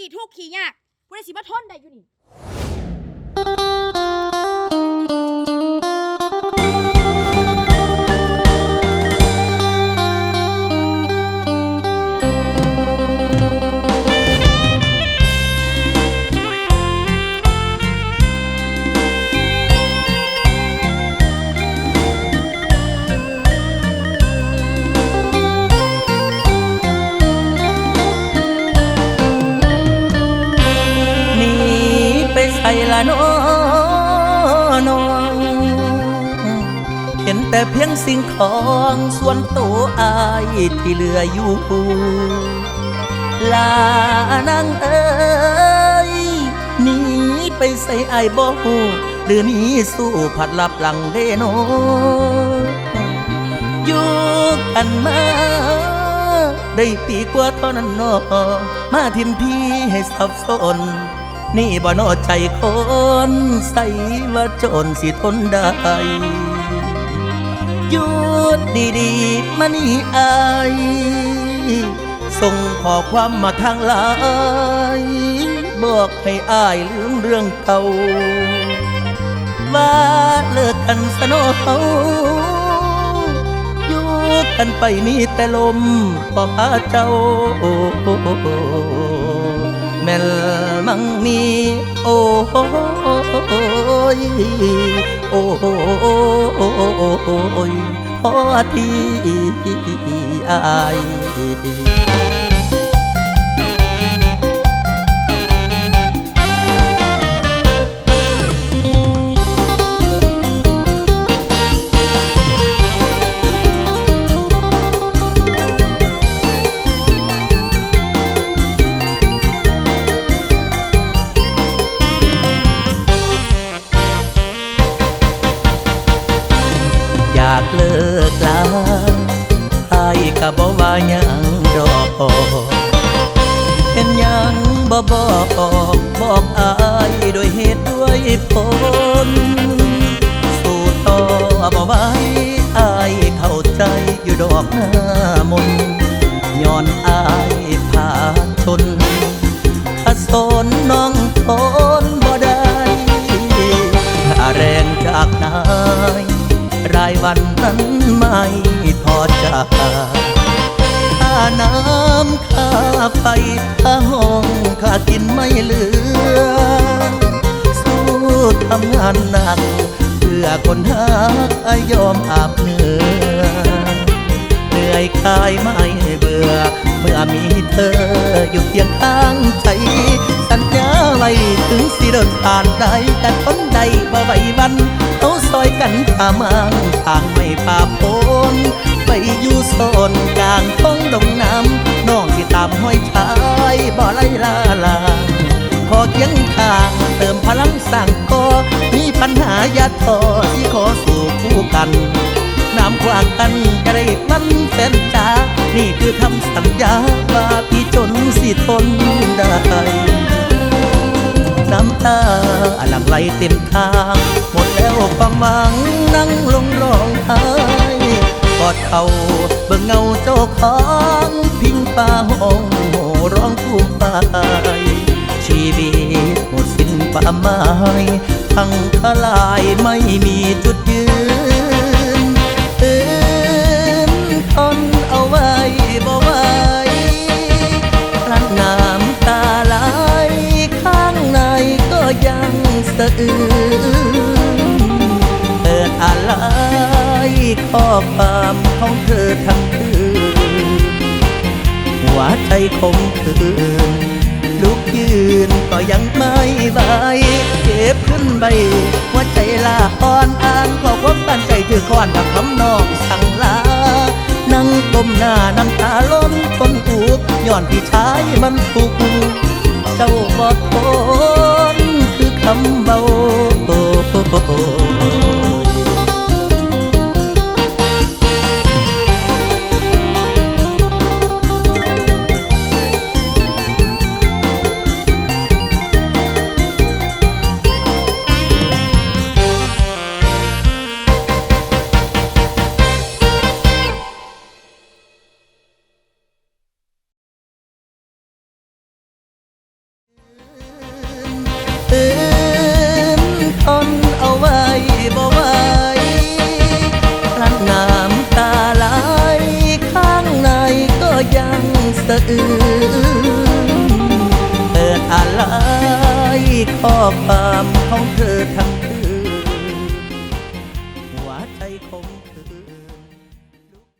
ขี่ทุกข์ขี่ยากผู้ใดสิมาทนได้อยู่นี่ใส่ละน้องเห็นแต่เพียงสิ่งของส่วนตัวอายที่เหลืออยู่ลานางเอ้ยหนีไปใส่อายบ่ฮู้หรือมีสู้ผัดลับหลังเด้โนอยู่กันมาได้ปีกว่าเท่านั้นน้อมาทิมพี่ให้สับสนนี่บ่นอใจคนใส่ว่าจนสิทนได้หยุดดีๆมานี่อายส่งข้อความมาทางไลน์บอกให้อายลืมเรื่องเก่าว่าเลิกกันซะน้อเฮาอยู่กันไปมีแต่ลมบ่พาเจ้าแม่นมั่งมีโอ้ยโอ้ยพอที่อายอยากเลิกลาอายก็บ่ว่าหยังดอกเห็นหยังบ่บอกอายด้วยเหตุด้วยผลสู้ต่อบ่ไหวอายเข้าใจอยู่ดอกหน้ามนย้อนอายผ่านชนถ้าสนน้องทนบ่ได้แรงจากนายรายวันนั้นไม่พอจ่ายค่าน้ำค่าไฟค่าห้องค่ากินไม่เหลือสู้ทำงานหนักเพื่อคนหายอมอาบเหนื่อยกายไม่เบื่อเมื่อมีเธออยู่เคียงข้างใจสัญญาไว้ถึงสิเดินผ่านใดแต่คนใดบ่ไหววันเอาซอยกันขามังทางไม่ป่าปนไปอยู่โซนกลางท้องดงน้ำน้องที่ตามห้อยชายบ่ไล่ลาลาขอเคียงข้างเติมพลังสร้างก่อมีปัญหาอย่าท้อที่ขอสู่คู่กันน้ำกว้างกันจะได้มันแฟนจ้านี่คือคำสัญญาว่าพี่จนสิทนได้น้ำตาหลั่งไหลเต็มทางหมดแล้วความหวังนั่งลงร้องไห้กอดเขาเบิ่งเงาเจ้าของพิงฟ้าห้องโห่ร้องคู่ฟ้าชีวิตหมดสิ้นความหมายพังทลายไม่มีจุดยืนทนเอาไว้บ่ไหวกลั้นน้ำตาไหลข้างในก็ยังสะอื้นเปิดอะไรข้อความของเธอทั้งคืนหัวใจคงคืนลุกยืนก็ยังไม่ไหวเก็บขึ้นใบหัวใจลาอ่อนอ่านข้อความตั้งใจถือก้อนกับคำนองสั่งลานั่งก้มหน้าน้ำตาล้นทนอุกย้อนพี่ชายมันทุกเจ้าบ่ทนคือคำเบา เปิดอะไรข้อความของเธอทั้งคื